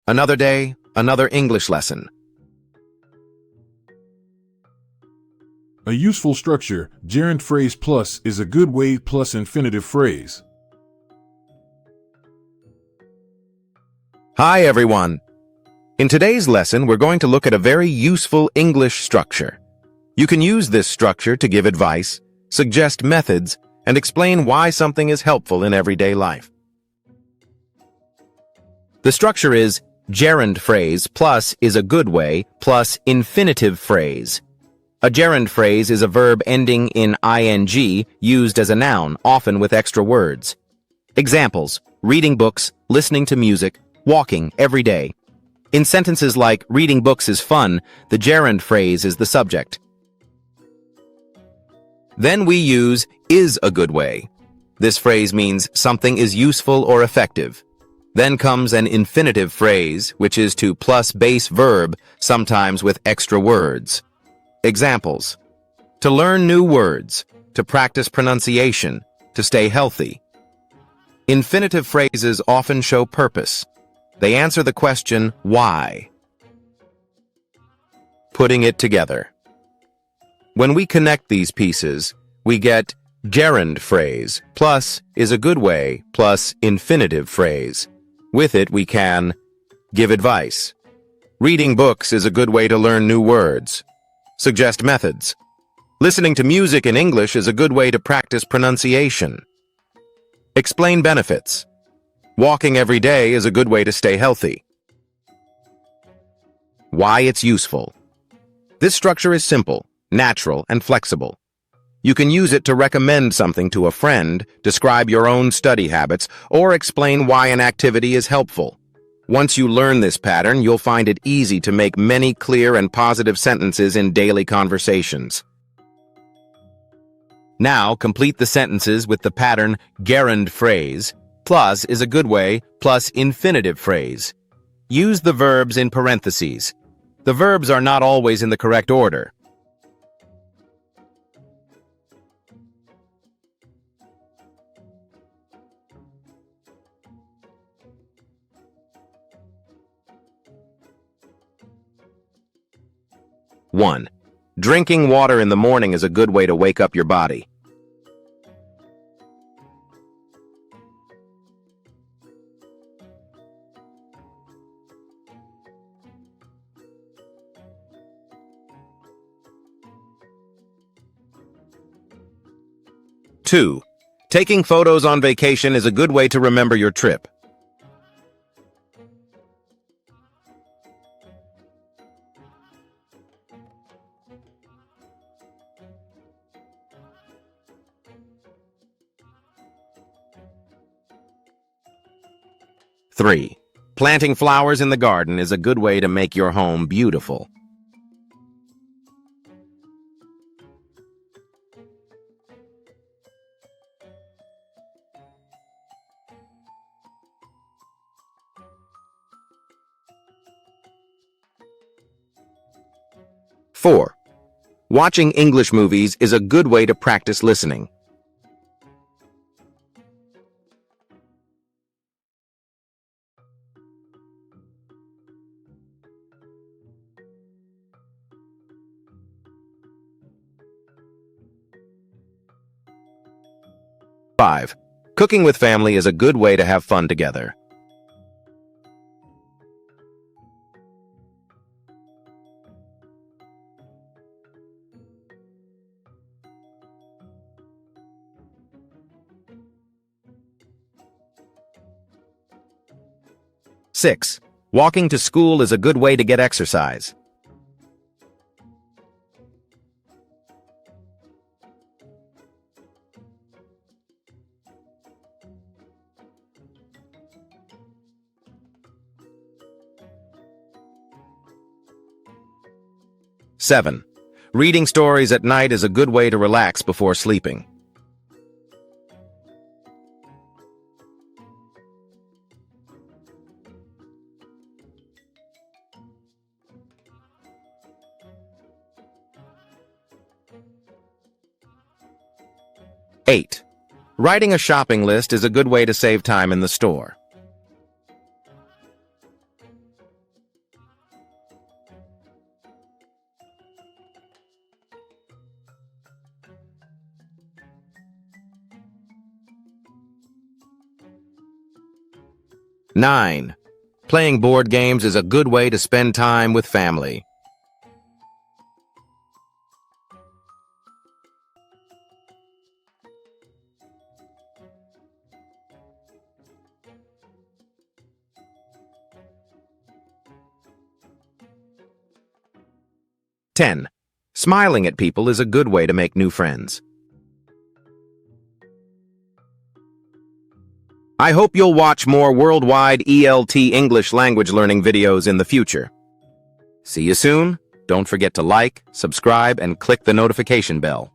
Another day, another English lesson. A useful structure, gerund phrase plus is a good way plus infinitive phrase. Hi everyone! In today's lesson, we're going to look at a very useful English structure. You can use this structure to give advice, suggest methods, and explain why something is helpful in everyday life. The structure is gerund phrase plus is a good way plus infinitive phrase. A gerund phrase is a verb ending in ing used as a noun, often with extra words. Examples: reading books, listening to music, walking every day. In sentences like reading books is fun, the gerund phrase is the subject. Then we use is a good way. This phrase means something is useful or effective. Then comes an infinitive phrase, which is to plus base verb, sometimes with extra words. Examples: to learn new words, to practice pronunciation, to stay healthy. Infinitive phrases often show purpose. They answer the question, why? Putting it together. When we connect these pieces, we get gerund phrase plus is a good way plus infinitive phrase. With it, we can give advice. Reading books is a good way to learn new words. Suggest methods. Listening to music in English is a good way to practice pronunciation. Explain benefits. Walking every day is a good way to stay healthy. Why it's useful. This structure is simple, natural, and flexible. You can use it to recommend something to a friend, describe your own study habits, or explain why an activity is helpful. Once you learn this pattern, you'll find it easy to make many clear and positive sentences in daily conversations. Now, complete the sentences with the pattern gerund phrase plus is a good way plus infinitive phrase. Use the verbs in parentheses. The verbs are not always in the correct order. One, drinking water in the morning is a good way to wake up your body. 2. Taking photos on vacation is a good way to remember your trip. 3. Planting flowers in the garden is a good way to make your home beautiful. 4. Watching English movies is a good way to practice listening. 5. Cooking with family is a good way to have fun together. 6. Walking to school is a good way to get exercise. 7. Reading stories at night is a good way to relax before sleeping. 8. Writing a shopping list is a good way to save time in the store. 9. Playing board games is a good way to spend time with family. 10. Smiling at people is a good way to make new friends. I hope you'll watch more worldwide ELT English language learning videos in the future. See you soon. Don't forget to like, subscribe, and click the notification bell.